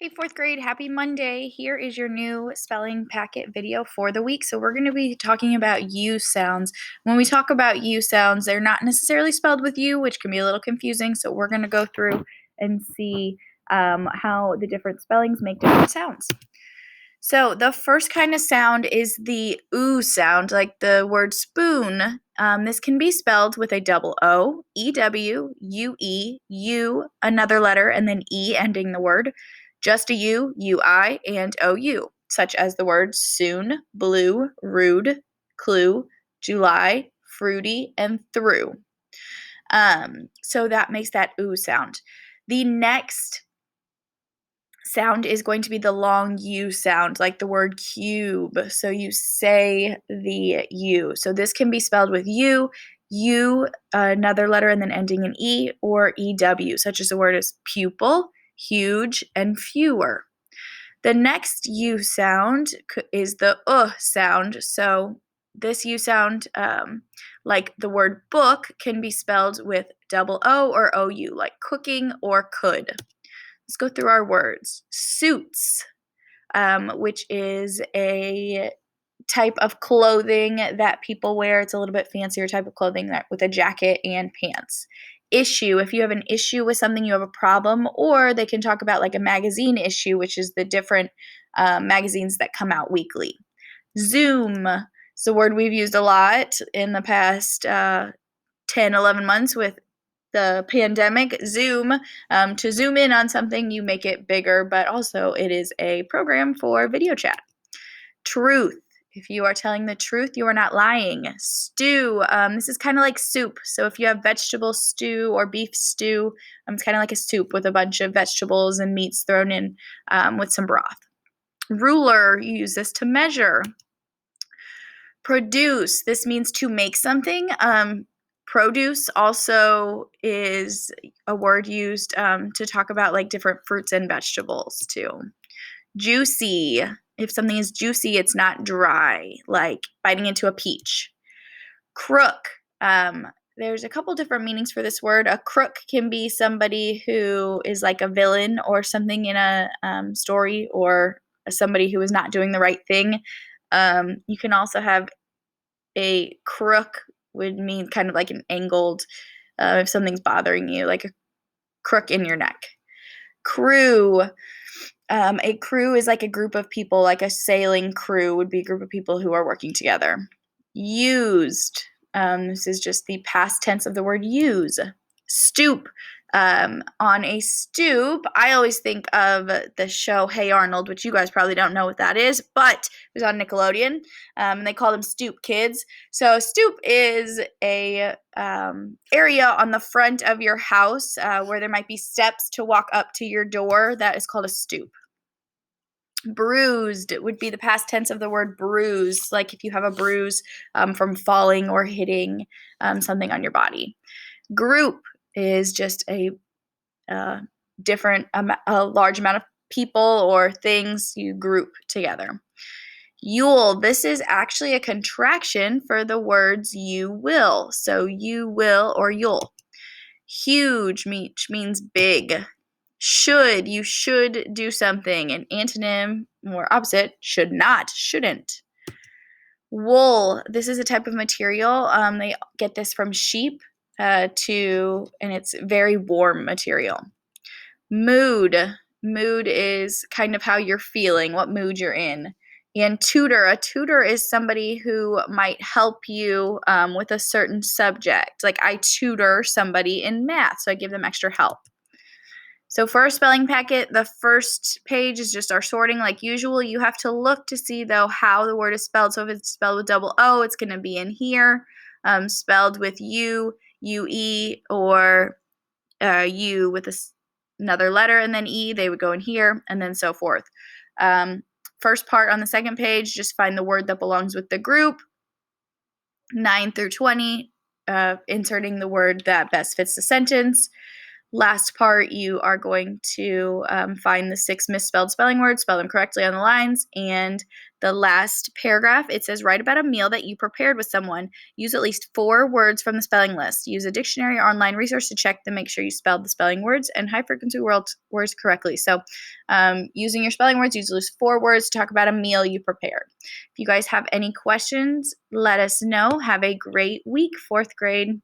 Hey, fourth grade, happy Monday. Here is your new spelling packet video for the week. So, we're going to be talking about U sounds. When we talk about U sounds, they're not necessarily spelled with U, which can be a little confusing. So, we're going to go through and see how the different spellings make different sounds. So, the first kind of sound is the oo sound, like the word spoon. This can be spelled with a double O, EW, UE, U, another letter, and then E ending the word. Just a U, UI, and OU, such as the words soon, blue, rude, clue, July, fruity, and through. So that makes that oo sound. The next sound is going to be the long U sound, like the word cube. So you say the U. So this can be spelled with U, another letter, and then ending in E, or EW, such as the word is pupil, huge, and fewer. The next U sound is the sound. So this U sound, like the word book, can be spelled with double O or OU, like cooking or could. Let's go through our words. Suits, which is a type of clothing that people wear. It's a little bit fancier type of clothing that with a jacket and pants. Issue, if you have an issue with something, you have a problem, or they can talk about like a magazine issue, which is the different magazines that come out weekly. Zoom, it's a word we've used a lot in the past 10, 11 months with the pandemic. Zoom, to zoom in on something, you make it bigger, but also it is a program for video chat. Truth, if you are telling the truth, you are not lying. Stew, this is kind of like soup. So if you have vegetable stew or beef stew, it's kind of like a soup with a bunch of vegetables and meats thrown in with some broth. Ruler, you use this to measure. Produce, this means to make something. Produce also is a word used to talk about like different fruits and vegetables too. Juicy, if something is juicy, it's not dry, like biting into a peach. Crook, there's a couple different meanings for this word. A crook can be somebody who is like a villain or something in a story, or somebody who is not doing the right thing. You can also have a crook would mean kind of like an angled, if something's bothering you, like a crook in your neck. Crew, a crew is like a group of people, like a sailing crew would be a group of people who are working together. Used, this is just the past tense of the word use. Stoop, on a stoop, I always think of the show Hey Arnold, which you guys probably don't know what that is, but it was on Nickelodeon, and they call them stoop kids. So stoop is a area on the front of your house where there might be steps to walk up to your door. That is called a stoop. Bruised would be the past tense of the word bruise, like if you have a bruise from falling or hitting something on your body. Group is just a large amount of people or things you group together. Yule, this is actually a contraction for the words you will. So you will or you'll. Huge means big. Should, you should do something. An antonym or opposite, should not, shouldn't. Wool, this is a type of material. They get this from sheep and it's very warm material. Mood is kind of how you're feeling, what mood you're in. And tutor, a tutor is somebody who might help you with a certain subject. Like I tutor somebody in math, so I give them extra help. So for our spelling packet, the first page is just our sorting like usual. You have to look to see, though, how the word is spelled. So if it's spelled with double O, it's going to be in here. Spelled with U, UE, or U with another letter and then E, they would go in here, and then so forth. First part on the second page, just find the word that belongs with the group. 9 through 20, inserting the word that best fits the sentence. Last part, you are going to find the 6 misspelled spelling words, spell them correctly on the lines, and the last paragraph, it says, write about a meal that you prepared with someone. Use at least 4 words from the spelling list. Use a dictionary or online resource to check them, make sure you spelled the spelling words and high-frequency words correctly. So using your spelling words, use at least 4 words to talk about a meal you prepared. If you guys have any questions, let us know. Have a great week, 4th grade.